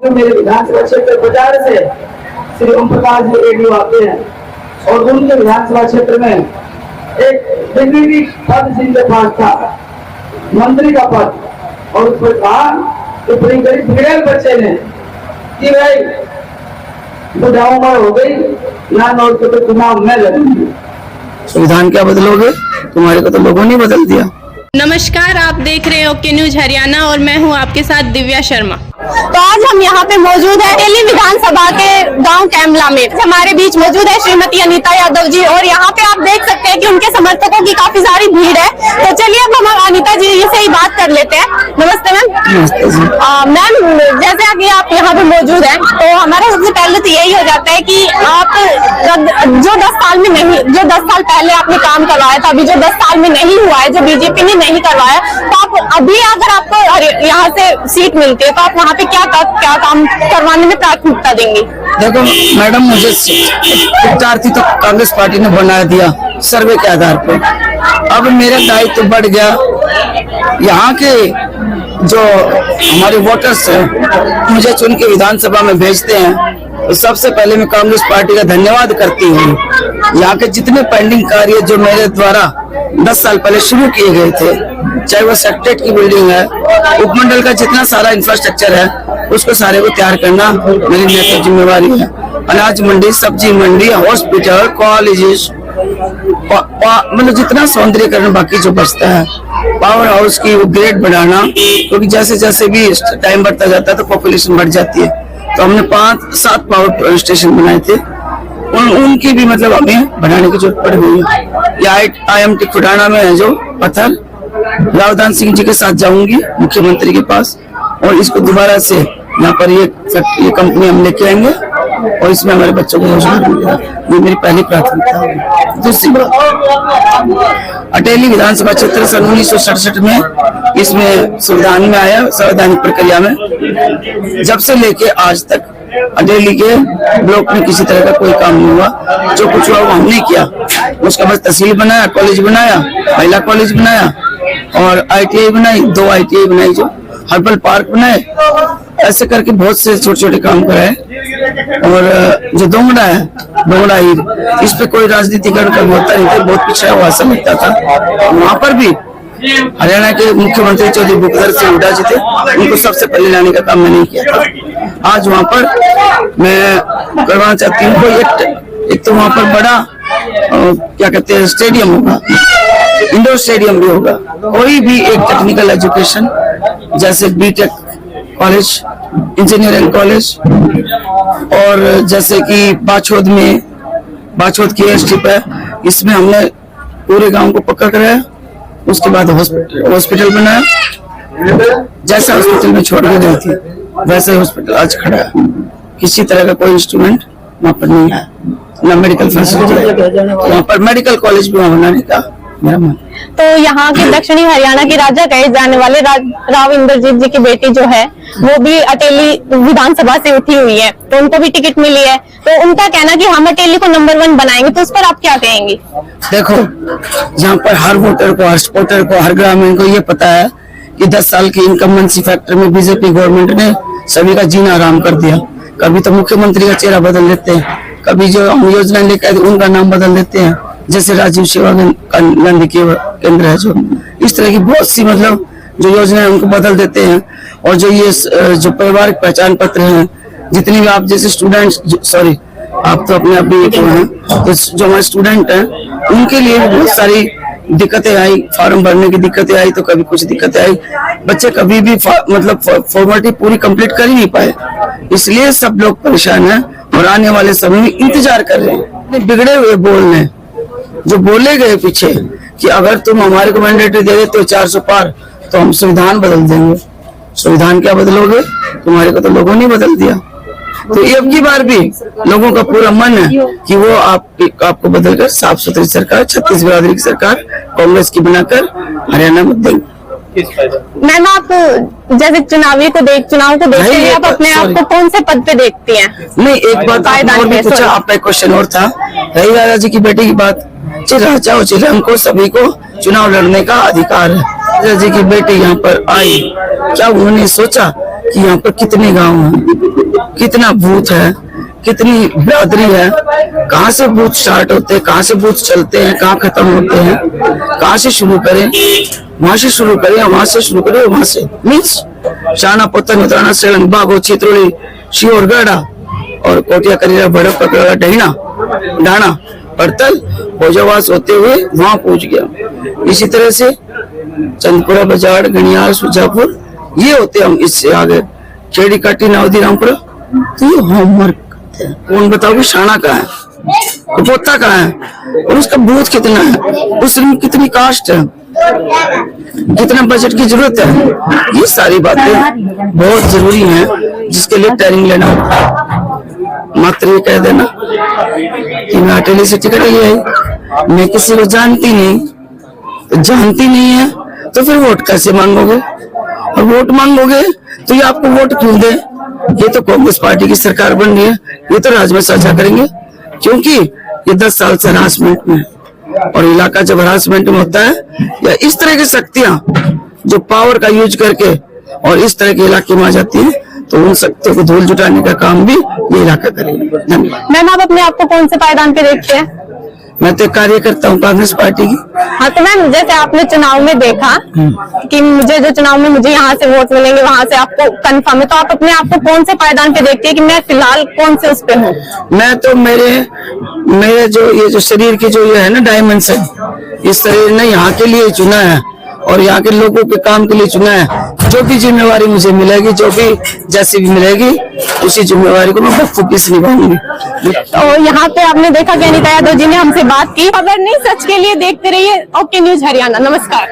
मेरे विधानसभा क्षेत्र बाजार से श्री ओम प्रकाश जी रेडियो आते हैं और उनके विधानसभा क्षेत्र में एक डिग्री पद जिनके पास था, मंत्री का पद, और उस पर कहा कि बड़ी गरीब बिगड़ेल बच्चे ने कि भाई बुढ़ाऊ उम्र हो गई ना, नोट के तो चुनाव में लड़ेंगे। संविधान क्या बदलोगे? तुम्हारे को तो लोगों ने बदल दिया। नमस्कार, आप देख रहे हो के न्यूज हरियाणा और मैं हूं आपके साथ दिव्या शर्मा। तो आज हम यहाँ पे मौजूद हैं अटेली विधानसभा के गांव कैमला में। हमारे बीच मौजूद है श्रीमती अनीता यादव जी और यहाँ पे आप देख सकते हैं कि उनके समर्थकों की काफी सारी भीड़ है। तो चलिए अब हम अनीता जी से ही बात कर लेते हैं। नमस्ते मैम। मैम, जैसे कि आप यहाँ पे मौजूद हैं तो हमारा सबसे पहले तो यही हो जाता है कि आप जो 10 साल पहले आपने काम करवाया था, अभी जो 10 साल में नहीं हुआ है, जो बीजेपी ने नहीं करवाया, तो आप अभी अगर आपको यहाँ से सीट मिलती है तो आप वहाँ पे क्या काम करवाने में प्राथमिकता देंगे? देखो मैडम, मुझे विद्यार्थी तो कांग्रेस पार्टी ने बना दिया सर्वे के आधार पर। अब मेरा दायित्व बढ़ गया, यहाँ के जो हमारे वोटर्स हैं मुझे चुन के विधानसभा में भेजते हैं, तो सबसे पहले मैं कांग्रेस पार्टी का धन्यवाद करती हूँ। यहाँ के जितने पेंडिंग कार्य जो मेरे द्वारा 10 साल पहले शुरू किए गए थे, चाहे वो सेक्रेटरीट की बिल्डिंग है, उपमंडल का जितना सारा इंफ्रास्ट्रक्चर है, उसको सारे को तैयार करना मेरी नैतिक जिम्मेवारी है। अनाज मंडी, सब्जी मंडी, हॉस्पिटल, कॉलेजेस, मतलब जितना सौंदर्यकरण बाकी जो बचता है, पावर हाउस की ग्रेड बढ़ाना, क्योंकि जैसे जैसे भी टाइम बढ़ता जाता है तो पॉपुलेशन बढ़ जाती है। तो हमने 5-7 पावर स्टेशन बनाए थे, उनकी भी मतलब हमें बनाने की जरूरत पड़ गई है। या IMT खुटाना में है जो पत्थर, रावदान सिंह जी के साथ जाऊंगी मुख्यमंत्री के पास और इसको दोबारा से यहाँ पर ये कंपनी हम लेके आएंगे और इसमें हमारे बच्चों को रोजगार मिलेगा। ये मेरी पहली प्राथमिकता है। दूसरी बात, अटेली विधानसभा क्षेत्र सन 1967 में इसमें संविधान में आया, संवैधानिक प्रक्रिया में जब से लेके आज तक अटेली के ब्लॉक में किसी तरह का कोई काम नहीं हुआ। जो कुछ हुआ वो हमने किया, उसका बस तहसील बनाया, कॉलेज बनाया, महिला कॉलेज बनाया और ITI बनाई, 2 ITI बनाई, जो हर्बल पार्क बनाए, ऐसे करके बहुत से छोटे छोटे काम कराए। और जो दोंगड़ा है, दोंगड़ा हीर, इस पे कोई राजनीतिकरण का होता नहीं था, बहुत पिछड़ा हुआ ऐसा लगता था। वहाँ पर भी हरियाणा के मुख्यमंत्री चौधरी भूपेंद्र सिंह हुड्डा जी थे, उनको सबसे पहले लाने का काम मैंने किया था। आज वहाँ पर मैं करवाना चाहती हूँ एक तो वहाँ पर बड़ा क्या कहते हैं स्टेडियम होगा, इंडोर स्टेडियम भी होगा, कोई भी एक टेक्निकल एजुकेशन जैसे BTech कॉलेज, इंजीनियरिंग कॉलेज, और जैसे कि बाछोद की एयरस्ट्रिप है, इसमें हमने पूरे गांव को पक्का कराया। उसके बाद हॉस्पिटल बनाया, जैसा हॉस्पिटल में छोड़ के गई थी वैसे हॉस्पिटल आज खड़ा है। किसी तरह का कोई इंस्ट्रूमेंट वहाँ पर नहीं है, ना मेडिकल फैसिलिटी। वहाँ पर मेडिकल कॉलेज भी वहाँ बनाने का मेरा मन। तो यहाँ के दक्षिणी हरियाणा के राजा कहे जाने वाले राव इंद्रजीत जी की बेटी जो है वो भी अटेली विधानसभा से उठी हुई है, तो उनको भी टिकट मिली है। तो उनका कहना कि हम अटेली को नंबर 1 बनाएंगे, तो उस पर आप क्या कहेंगे? देखो, यहाँ पर हर वोटर को, हर सपोर्टर को, हर ग्रामीण को ये पता है कि 10 साल की इनकम्बेंसी फैक्टर में बीजेपी गवर्नमेंट ने सभी का जीना आराम कर दिया। कभी तो मुख्यमंत्री का चेहरा बदल देते हैं, कभी जो हम योजना लेकर उनका नाम बदल देते हैं, जैसे राजीव सेवा गांधी केंद्र है, जो इस तरह की बहुत सी मतलब जो योजना है उनको बदल देते हैं। और जो ये जो पारिवारिक पहचान पत्र हैं, जितनी भी आप जैसे स्टूडेंट्स, सॉरी आप तो अपने आप भी हैं, तो जो हमारे स्टूडेंट हैं उनके लिए बहुत सारी दिक्कतें आई, फॉर्म भरने की दिक्कतें आई, तो कभी कुछ दिक्कतें आई, बच्चे कभी भी मतलब फॉर्मेलिटी पूरी कंप्लीट कर ही नहीं पाए, इसलिए सब लोग परेशान हैं और आने वाले समय में इंतजार कर रहे हैं। बिगड़े हुए बोलने जो बोले गए पीछे कि अगर तुम हमारे को मैंडेट दे देते हो 400 पार तो हम संविधान बदल देंगे। संविधान क्या बदलोगे? तुम्हारे को तो लोगों ने बदल दिया। तो अब की बार भी लोगों का पूरा मन है कि वो आपको बदलकर साफ सुथरी सरकार, 36 बिरादरी की सरकार कांग्रेस की बनाकर हरियाणा में देंगे। मैम, आप जैसे चुनाव को देखते हैं, आप अपने आप को कौन से पद पे देखती हैं? नहीं, एक बात और भी पूछा, आपका एक क्वेश्चन और था, रही राजा जी की बेटी की बात, चाहो चिल्ला हमको सभी को चुनाव लड़ने का अधिकार है। राजा जी की बेटी यहाँ पर आई, क्या उन्होंने सोचा कि यहाँ पर कितने गांव हैं, कितना बूथ है, कितनी बिरादरी है, कहाँ से बूथ स्टार्ट होते हैं, कहाँ से बूथ चलते हैं, कहाँ खत्म होते हैं, कहाँ से शुरू करें, वहां से शुरू करें, वहां से शुरू करें, वहां से मीन्स शाना, पोतन, उतराना, सेलन, बागो, चित्रोली, शियोर, गढ़ा और कोटिया, करीरा, भड़क, पकड़ा, डहीना, डाना, पड़तल, भोजावास होते हुए वहां पहुंच गया। इसी तरह से चंदपुरा, बजाड़, गणियाल, सुजापुर, ये होते हम इससे आगे खेड़ी, काटी, नावदी, रामपुरा। तो ये होमवर्क करते हैं। कौन बताओ कि शाना कहाँ है, पोता कहाँ है, और उसका बूथ कितना है, उसमें कितनी कास्ट है, कितना बजट की जरूरत है, ये सारी बातें बहुत जरूरी हैं, जिसके लिए ट्रेनिंग लेना होता है। मात्र ये कह देना कि मैं अटेली से टिकट ले आई, मैं किसी को जानती नहीं, तो जानती नहीं है तो फिर वोट कैसे मांगोगे, और वोट मांगोगे तो ये आपको वोट क्यों दे। ये तो कांग्रेस पार्टी की सरकार बन रही है, ये तो राज में साझा करेंगे, क्योंकि ये 10 साल से हरासमेंट में, और इलाका जब हरासमेंट में होता है या इस तरह की शक्तियां जो पावर का यूज करके और इस तरह के इलाके में आ जाती है, तो उन शक्तियों को धूल जुटाने का काम भी ये इलाका करेगा। धन्यवाद। मैम, आप अपने आप को कौन से पायदान पे देखते हैं? मैं तो कार्य करता हूँ कांग्रेस पार्टी की। हाँ, तो मैम जैसे आपने चुनाव में देखा कि मुझे जो चुनाव में मुझे यहाँ से वोट मिलेंगे, वहाँ से आपको कंफर्म है, तो आप अपने आप को कौन से पायदान पे देखते हैं कि मैं फिलहाल कौन से उस पे हूँ? मैं तो मेरे जो ये जो शरीर की जो ये है ना डायमेंशन, इस शरीर ने यहाँ के लिए चुना है और यहाँ के लोगों के काम के लिए चुना है। जो भी जिम्मेवारी मुझे मिलेगी, जो भी जैसी भी मिलेगी, उसी जिम्मेवारी को मैं बखूबी से निभाऊंगी। तो यहाँ पे आपने देखा कि अनीता यादव जी ने हमसे बात की। खबर नहीं, सच के लिए देखते रहिए ओके न्यूज हरियाणा। नमस्कार।